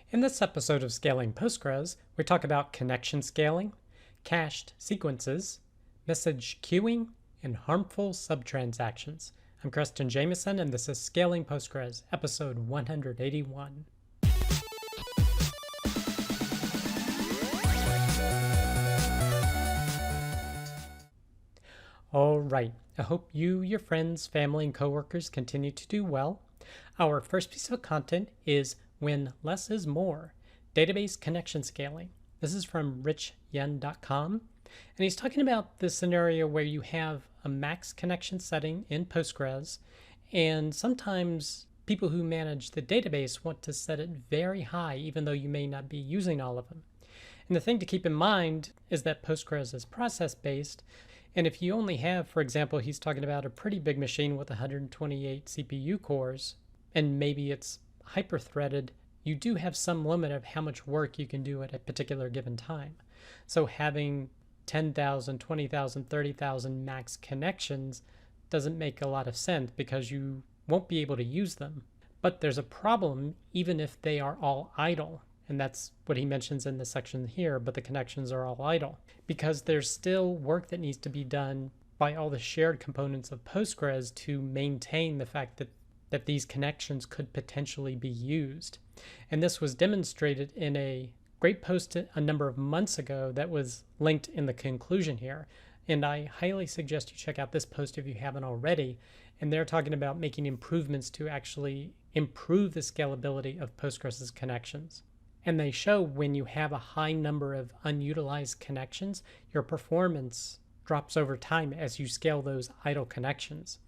In this episode of Scaling Postgres, we talk about connection scaling, cached sequences, message queuing, and harmful subtransactions. I'm Preston Jameson, and this is Scaling Postgres, episode 181. All right, I hope you, your friends, family, and coworkers continue to do well. Our first piece of content is When Less is More, Database Connection Scaling. This is from richyen.com, and he's talking about the scenario where you have a max connection setting in Postgres, and sometimes people who manage the database want to set it very high, even though you may not be using all of them. And the thing to keep in mind is that Postgres is process-based, and if you only have, for example, he's talking about a pretty big machine with 128 CPU cores, and maybe it's hyper-threaded, you do have some limit of how much work you can do at a particular given time. So having 10,000, 20,000, 30,000 max connections doesn't make a lot of sense because you won't be able to use them. But there's a problem even if they are all idle. And that's what he mentions in this section here, but the connections are all idle. Because there's still work that needs to be done by all the shared components of Postgres to maintain the fact that these connections could potentially be used. And this was demonstrated in a great post a number of months ago that was linked in the conclusion here. And I highly suggest you check out this post if you haven't already. And they're talking about making improvements to actually improve the scalability of Postgres' connections. And they show when you have a high number of unutilized connections, your performance drops over time as you scale those idle connections.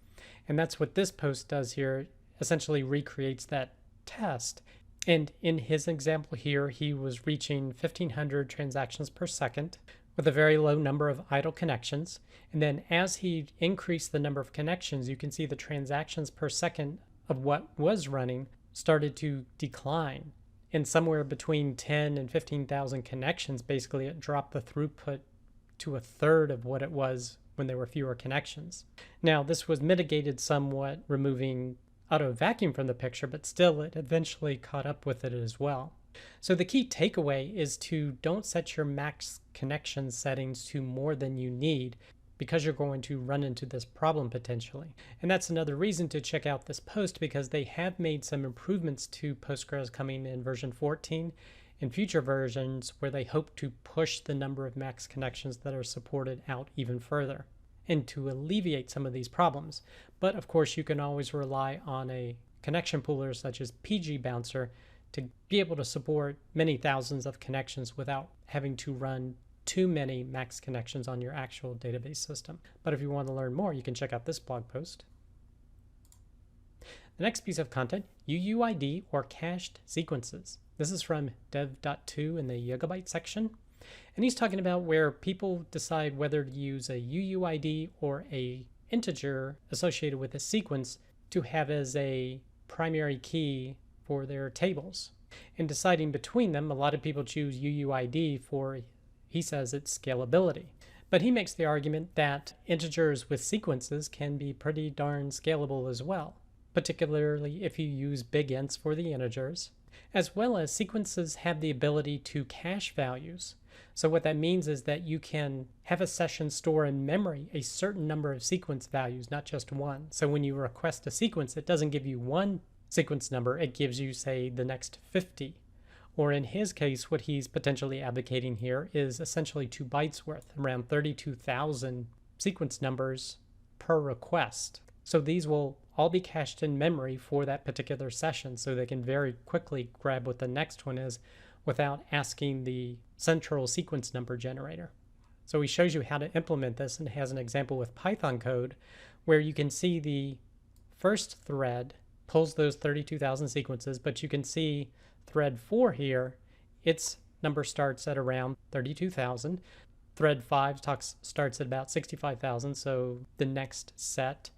And that's what this post does here, essentially recreates that test. And in his example here, he was reaching 1,500 transactions per second with a very low number of idle connections. And then as he increased the number of connections, you can see the transactions per second of what was running started to decline. And somewhere between 10 and 15,000 connections, basically it dropped the throughput to a third of what it was when there were fewer connections. Now, this was mitigated somewhat, removing auto vacuum from the picture, but still it eventually caught up with it as well. So the key takeaway is to don't set your max connection settings to more than you need, because you're going to run into this problem potentially. And that's another reason to check out this post, because they have made some improvements to Postgres coming in version 14 and future versions where they hope to push the number of max connections that are supported out even further and to alleviate some of these problems. But of course, you can always rely on a connection pooler such as PG Bouncer to be able to support many thousands of connections without having to run too many max connections on your actual database system. But if you want to learn more, you can check out this blog post. The next piece of content, UUID or cached sequences. This is from dev.2 in the Gigabyte section. And he's talking about where people decide whether to use a UUID or a integer associated with a sequence to have as a primary key for their tables. In deciding between them, a lot of people choose UUID for, he says, it's scalability. But he makes the argument that integers with sequences can be pretty darn scalable as well, particularly if you use big ints for the integers, as well as sequences have the ability to cache values. So what that means is that you can have a session store in memory a certain number of sequence values, not just one. So when you request a sequence, it doesn't give you one sequence number, it gives you, say, the next 50. Or in his case, what he's potentially advocating here is essentially 2 bytes worth, around 32,000 sequence numbers per request. So these will all be cached in memory for that particular session, so they can very quickly grab what the next one is without asking the central sequence number generator. So he shows you how to implement this and has an example with Python code where you can see the first thread pulls those 32,000 sequences, but you can see thread 4 here, its number starts at around 32,000. Thread 5 starts at about 65,000, so the next set.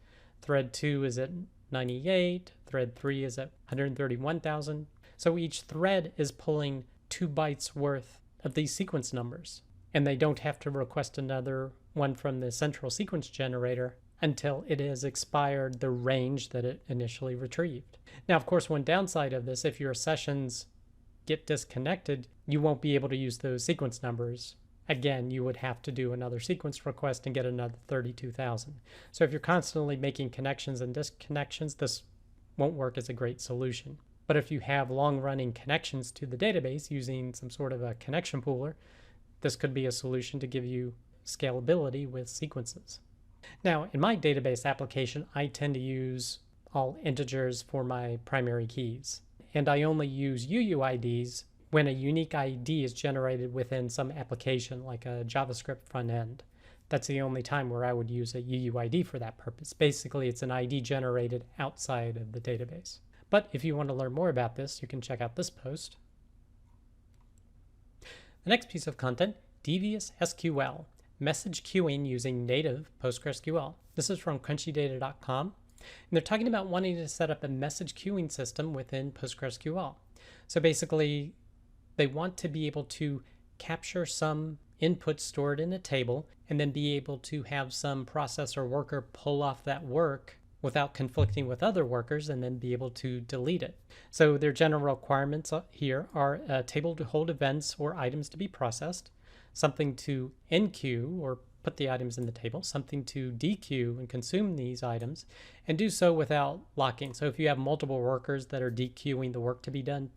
Thread 2 is at 98, thread 3 is at 131,000. So each thread is pulling 2 bytes worth of these sequence numbers, and they don't have to request another one from the central sequence generator until it has expired the range that it initially retrieved. Now, of course, one downside of this, if your sessions get disconnected, you won't be able to use those sequence numbers. Again, you would have to do another sequence request and get another 32,000. So if you're constantly making connections and disconnections, this won't work as a great solution. But if you have long-running connections to the database using some sort of a connection pooler, this could be a solution to give you scalability with sequences. Now, in my database application, I tend to use all integers for my primary keys. And I only use UUIDs when a unique ID is generated within some application, like a JavaScript front end. That's the only time where I would use a UUID for that purpose. Basically, it's an ID generated outside of the database. But if you want to learn more about this, you can check out this post. The next piece of content, Devious SQL, message queuing using native PostgreSQL. This is from crunchydata.com. And they're talking about wanting to set up a message queuing system within PostgreSQL. So basically, they want to be able to capture some input stored in a table and then be able to have some process or worker pull off that work without conflicting with other workers and then be able to delete it. So their general requirements here are a table to hold events or items to be processed, something to enqueue or put the items in the table, something to dequeue and consume these items, and do so without locking. So if you have multiple workers that are dequeuing the work to be done,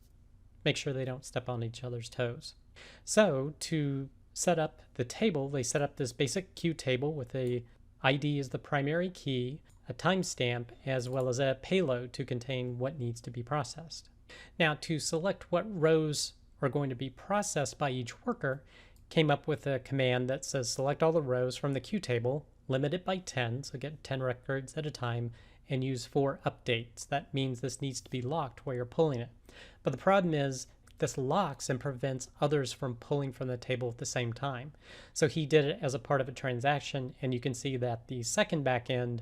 make sure they don't step on each other's toes. So to set up the table, they set up this basic queue table with a ID as the primary key, a timestamp, as well as a payload to contain what needs to be processed. Now, to select what rows are going to be processed by each worker, came up with a command that says select all the rows from the queue table, limit it by 10, so get 10 records at a time, and use 4 updates. That means this needs to be locked while you're pulling it. But the problem is this locks and prevents others from pulling from the table at the same time. So he did it as a part of a transaction, and you can see that the second backend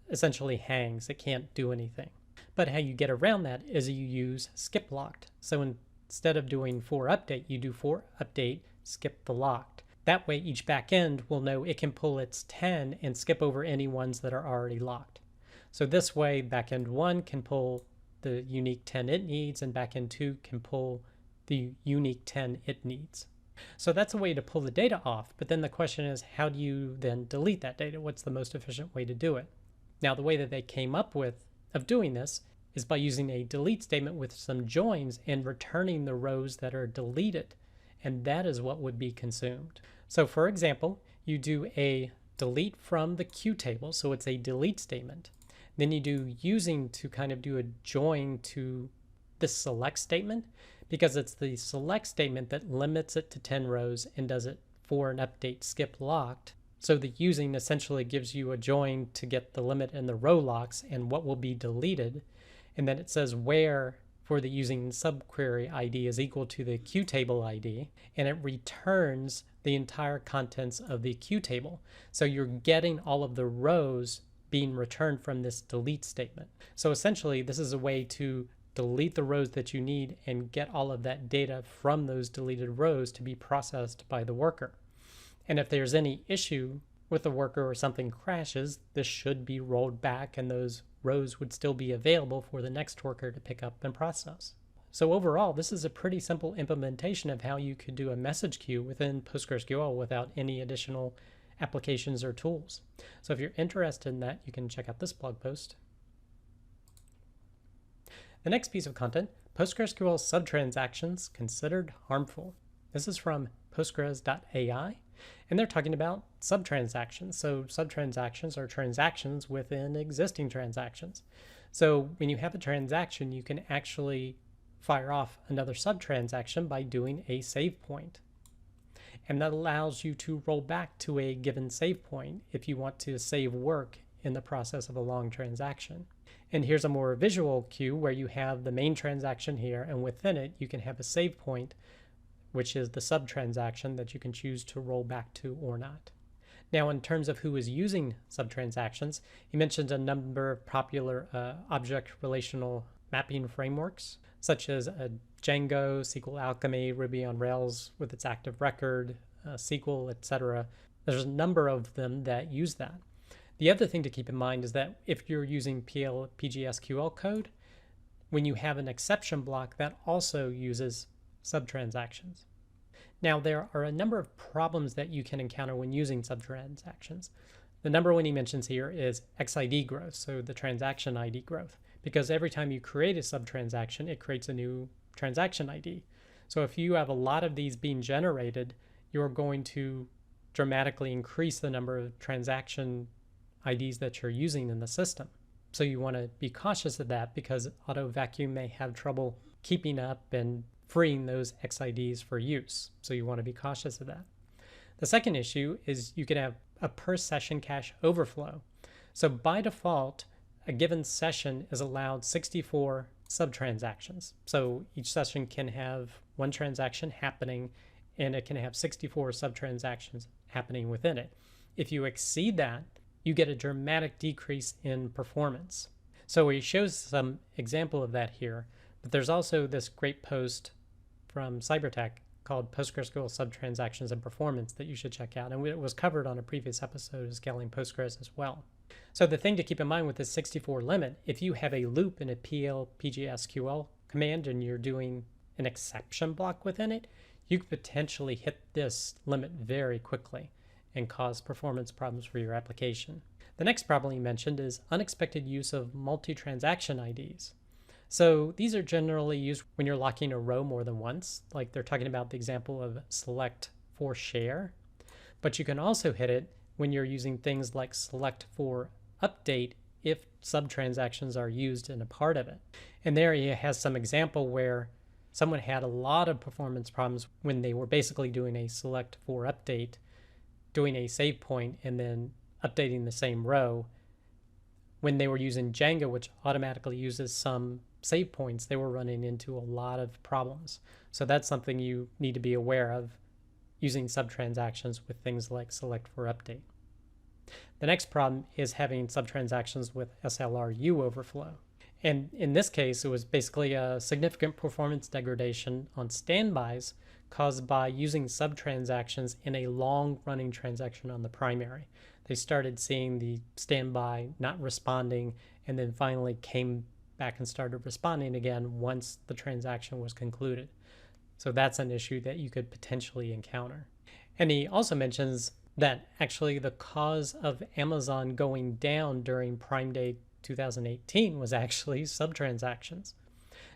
essentially hangs. It can't do anything. But how you get around that is you use skip locked. So instead of doing 4 update, you do 4 update, skip the locked. That way each backend will know it can pull its 10 and skip over any ones that are already locked. So this way backend 1 can pull the unique 10 it needs and backend 2 can pull the unique 10 it needs. So that's a way to pull the data off, but then the question is, how do you then delete that data? What's the most efficient way to do it? Now, the way that they came up with of doing this is by using a delete statement with some joins and returning the rows that are deleted, and that is what would be consumed. So for example, you do a delete from the queue table, so it's a delete statement. Then you do using to kind of do a join to this select statement, because it's the select statement that limits it to 10 rows and does it for an update skip locked. So the using essentially gives you a join to get the limit and the row locks and what will be deleted. And then it says where for the using subquery ID is equal to the queue table ID, and it returns the entire contents of the queue table. So you're getting all of the rows being returned from this delete statement. So essentially, this is a way to delete the rows that you need and get all of that data from those deleted rows to be processed by the worker. And if there's any issue with the worker or something crashes, this should be rolled back and those rows would still be available for the next worker to pick up and process. So overall, this is a pretty simple implementation of how you could do a message queue within PostgreSQL without any additional applications or tools. So if you're interested in that, you can check out this blog post. The next piece of content, PostgreSQL subtransactions considered harmful. This is from postgres.ai. And they're talking about subtransactions. So subtransactions are transactions within existing transactions. So when you have a transaction, you can actually fire off another subtransaction by doing a save point. And that allows you to roll back to a given save point if you want to save work in the process of a long transaction. And here's a more visual queue where you have the main transaction here, and within it you can have a save point, which is the subtransaction that you can choose to roll back to or not. Now, in terms of who is using subtransactions, he mentioned a number of popular object relational mapping frameworks, such as Django, SQL Alchemy, Ruby on Rails with its active record, SQL, etc. There's a number of them that use that. The other thing to keep in mind is that if you're using PGSQL code, when you have an exception block, that also uses subtransactions. Now, there are a number of problems that you can encounter when using subtransactions. The number one he mentions here is XID growth, so the transaction ID growth, because every time you create a subtransaction, it creates a new transaction ID. So if you have a lot of these being generated, you're going to dramatically increase the number of transaction IDs that you're using in the system. So you want to be cautious of that because AutoVacuum may have trouble keeping up and freeing those XIDs for use. So you want to be cautious of that. The second issue is you can have a per session cache overflow. So by default, a given session is allowed 64 subtransactions. So each session can have one transaction happening and it can have 64 subtransactions happening within it. If you exceed that, you get a dramatic decrease in performance. So he shows some example of that here, but there's also this great post from Cybertech called PostgreSQL Subtransactions and Performance that you should check out. And it was covered on a previous episode of Scaling Postgres as well. So the thing to keep in mind with this 64 limit, if you have a loop in a PGSQL command and you're doing an exception block within it, you could potentially hit this limit very quickly and cause performance problems for your application. The next problem he mentioned is unexpected use of multi-transaction IDs. So these are generally used when you're locking a row more than once, like they're talking about the example of select for share. But you can also hit it when you're using things like select for update if subtransactions are used in a part of it. And there he has some example where someone had a lot of performance problems when they were basically doing a select for update, doing a save point, and then updating the same row. When they were using Django, which automatically uses some save points, they were running into a lot of problems. So that's something you need to be aware of using subtransactions with things like select for update. The next problem is having subtransactions with SLRU overflow. And in this case, it was basically a significant performance degradation on standbys caused by using subtransactions in a long-running transaction on the primary. They started seeing the standby not responding and then finally came back and started responding again once the transaction was concluded. So that's an issue that you could potentially encounter. And he also mentions that actually the cause of Amazon going down during Prime Day 2018 was actually subtransactions.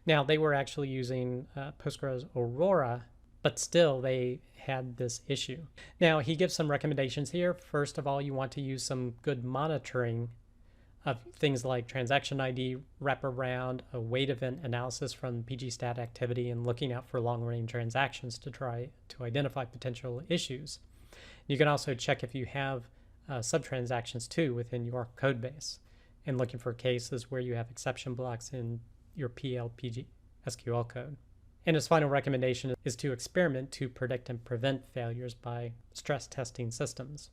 Now, they were actually using Postgres Aurora, but still they had this issue. Now, he gives some recommendations here. First of all, you want to use some good monitoring of things like transaction ID, wraparound, a wait event analysis from pgstat activity, and looking out for long-running transactions to try to identify potential issues. You can also check if you have subtransactions too within your code base and looking for cases where you have exception blocks in your PGSQL code. And his final recommendation is to experiment to predict and prevent failures by stress testing systems.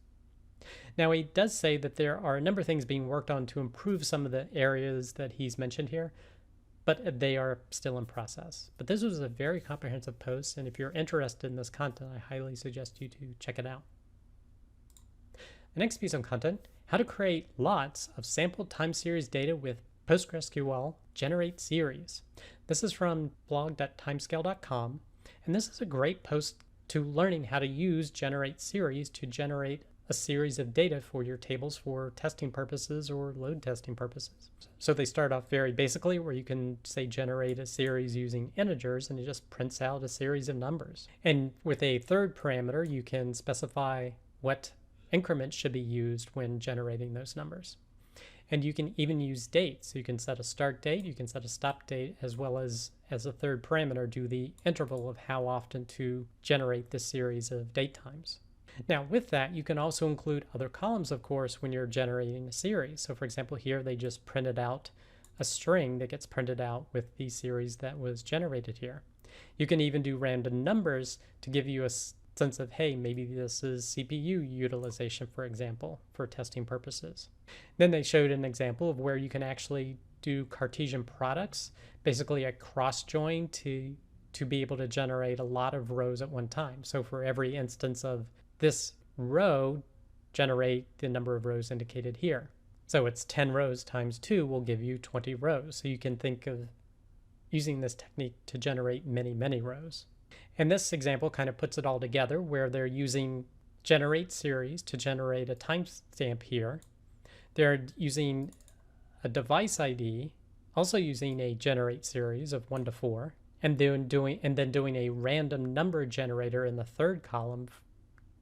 Now, he does say that there are a number of things being worked on to improve some of the areas that he's mentioned here, but they are still in process. But this was a very comprehensive post, and if you're interested in this content, I highly suggest you to check it out. The next piece of content, how to create lots of sample time series data with PostgreSQL generate series. This is from blog.timescale.com, and this is a great post to learning how to use generate series to generate a series of data for your tables for testing purposes or load testing purposes. So they start off very basically where you can say generate a series using integers and it just prints out a series of numbers. And with a third parameter, you can specify what increments should be used when generating those numbers. And you can even use dates. You can set a start date, you can set a stop date, as well as a third parameter, do the interval of how often to generate this series of date times. Now, with that, you can also include other columns, of course, when you're generating a series. So, for example, here they just printed out a string that gets printed out with the series that was generated here. You can even do random numbers to give you a sense of, hey, maybe this is CPU utilization, for example, for testing purposes. Then they showed an example of where you can actually do Cartesian products, basically a cross join to be able to generate a lot of rows at one time. So for every instance of this row, generate the number of rows indicated here. So it's 10 rows times 2 will give you 20 rows. So you can think of using this technique to generate many, many rows. And this example kind of puts it all together where they're using generate series to generate a timestamp here. They're using a device ID, also using a generate series of 1 to 4, and then doing a random number generator in the third column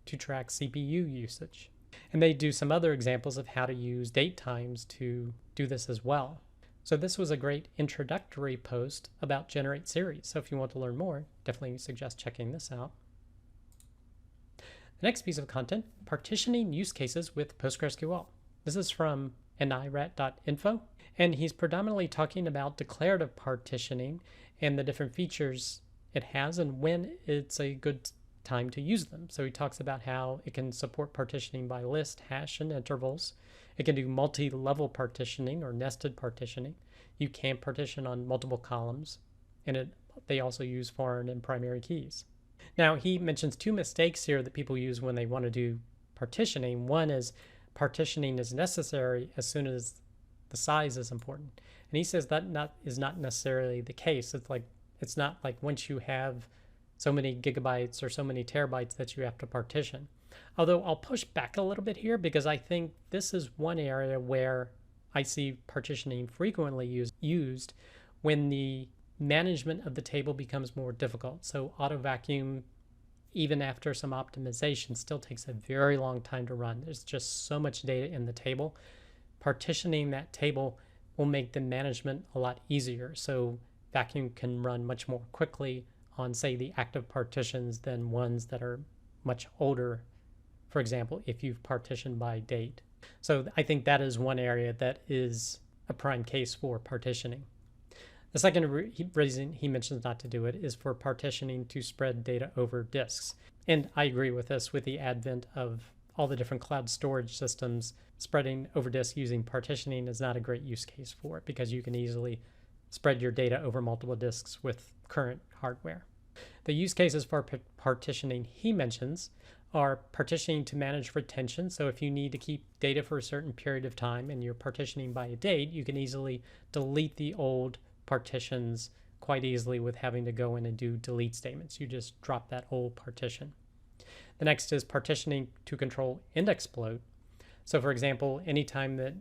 to track CPU usage. And they do some other examples of how to use date times to do this as well. So this was a great introductory post about generate series. So if you want to learn more, definitely suggest checking this out. The next piece of content, partitioning use cases with PostgreSQL. This is from nirat.info, and he's predominantly talking about declarative partitioning and the different features it has and when it's a good time to use them. So he talks about how it can support partitioning by list, hash, and intervals. It can do multi-level partitioning or nested partitioning. You can partition on multiple columns, and they also use foreign and primary keys. Now, he mentions 2 mistakes here that people use when they want to do partitioning. One is partitioning is necessary as soon as the size is important. And he says that is not necessarily the case. It's not like once you have so many gigabytes or so many terabytes that you have to partition. Although I'll push back a little bit here because I think this is one area where I see partitioning frequently used when the management of the table becomes more difficult. So auto vacuum, even after some optimization, still takes a very long time to run. There's just so much data in the table. Partitioning that table will make the management a lot easier. So vacuum can run much more quickly on, say, the active partitions than ones that are much older, for example, if you've partitioned by date. So I think that is one area that is a prime case for partitioning. The second reason he mentions not to do it is for partitioning to spread data over disks. And I agree with this. With the advent of all the different cloud storage systems, spreading over disk using partitioning is not a great use case for it because you can easily spread your data over multiple disks with current hardware. The use cases for partitioning he mentions are partitioning to manage retention. So if you need to keep data for a certain period of time and you're partitioning by a date, you can easily delete the old partitions quite easily with having to go in and do delete statements. You just drop that old partition. The next is partitioning to control index bloat. So for example, anytime that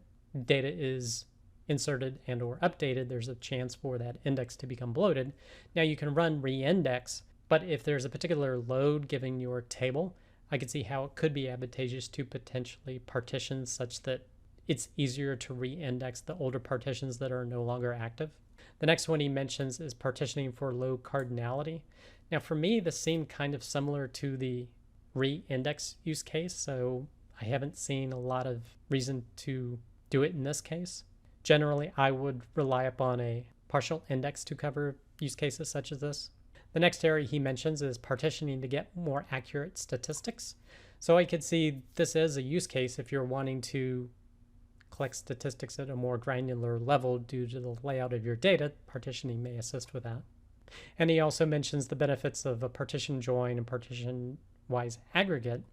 data is inserted and or updated, there's a chance for that index to become bloated. Now you can run reindex, but if there's a particular load given your table, I could see how it could be advantageous to potentially partition such that it's easier to reindex the older partitions that are no longer active. The next one he mentions is partitioning for low cardinality. Now for me, this seemed kind of similar to the reindex use case, so I haven't seen a lot of reason to do it in this case. Generally, I would rely upon a partial index to cover use cases such as this. The next area he mentions is partitioning to get more accurate statistics. So I could see this as a use case if you're wanting to collect statistics at a more granular level due to the layout of your data. Partitioning may assist with that. And he also mentions the benefits of a partition join and partition-wise aggregate,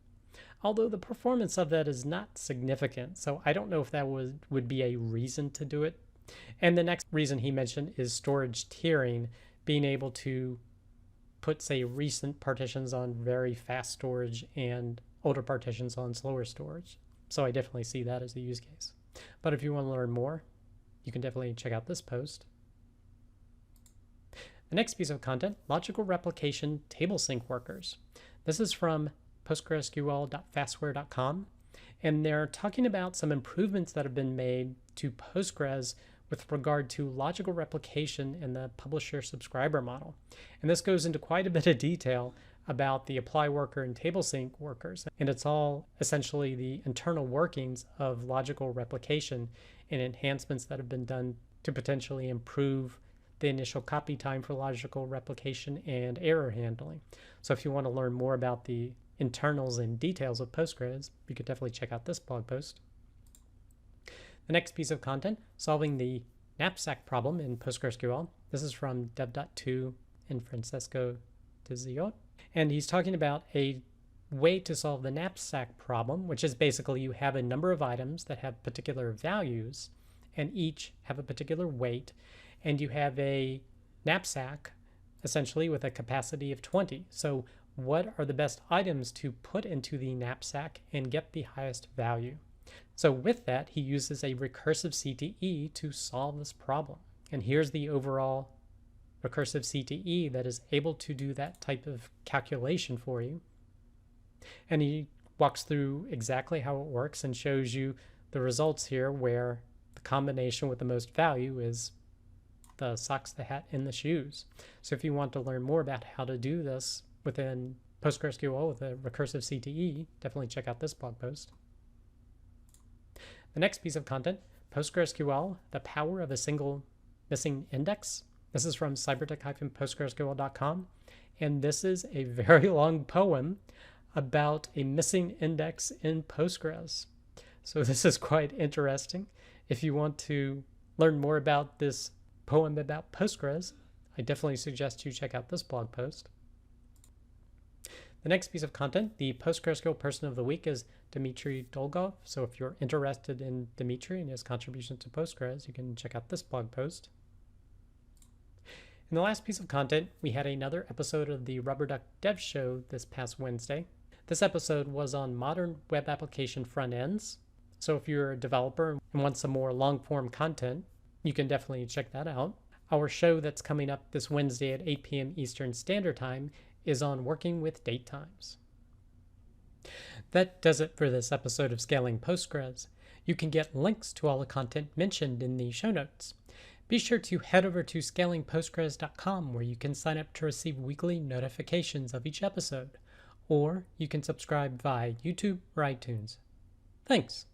although the performance of that is not significant. So I don't know if that would be a reason to do it. And the next reason he mentioned is storage tiering, being able to put, say, recent partitions on very fast storage and older partitions on slower storage. So I definitely see that as a use case. But if you want to learn more, you can definitely check out this post. The next piece of content, logical replication tablesync workers. This is from postgresql.fastware.com, and they're talking about some improvements that have been made to Postgres with regard to logical replication in the publisher-subscriber model. And this goes into quite a bit of detail about the apply worker and tablesync workers. And it's all essentially the internal workings of logical replication and enhancements that have been done to potentially improve the initial copy time for logical replication and error handling. So if you want to learn more about the internals and details of Postgres, you could definitely check out this blog post. The next piece of content, solving the knapsack problem in PostgreSQL. This is from dev.2 and Francesco Dizziot. And he's talking about a way to solve the knapsack problem, which is basically you have a number of items that have particular values and each have a particular weight, and you have a knapsack essentially with a capacity of 20. So what are the best items to put into the knapsack and get the highest value? So with that, he uses a recursive CTE to solve this problem. And here's the overall recursive CTE that is able to do that type of calculation for you. And he walks through exactly how it works and shows you the results here, where the combination with the most value is the socks, the hat, and the shoes. So if you want to learn more about how to do this within PostgreSQL with a recursive CTE, definitely check out this blog post. The next piece of content, PostgreSQL, the power of a single missing index. This is from cybertech-postgresql.com, and this is a very long poem about a missing index in Postgres. So this is quite interesting. If you want to learn more about this poem about Postgres, I definitely suggest you check out this blog post. The next piece of content, the PostgreSQL Person of the Week, is Dmitry Dolgov. So if you're interested in Dmitry and his contribution to Postgres, you can check out this blog post. In the last piece of content, we had another episode of the Rubber Duck Dev Show this past Wednesday. This episode was on modern web application front ends. So if you're a developer and want some more long-form content, you can definitely check that out. Our show that's coming up this Wednesday at 8 p.m. Eastern Standard Time is on working with date times. That does it for this episode of Scaling Postgres. You can get links to all the content mentioned in the show notes. Be sure to head over to scalingpostgres.com, where you can sign up to receive weekly notifications of each episode, or you can subscribe via YouTube or iTunes. Thanks.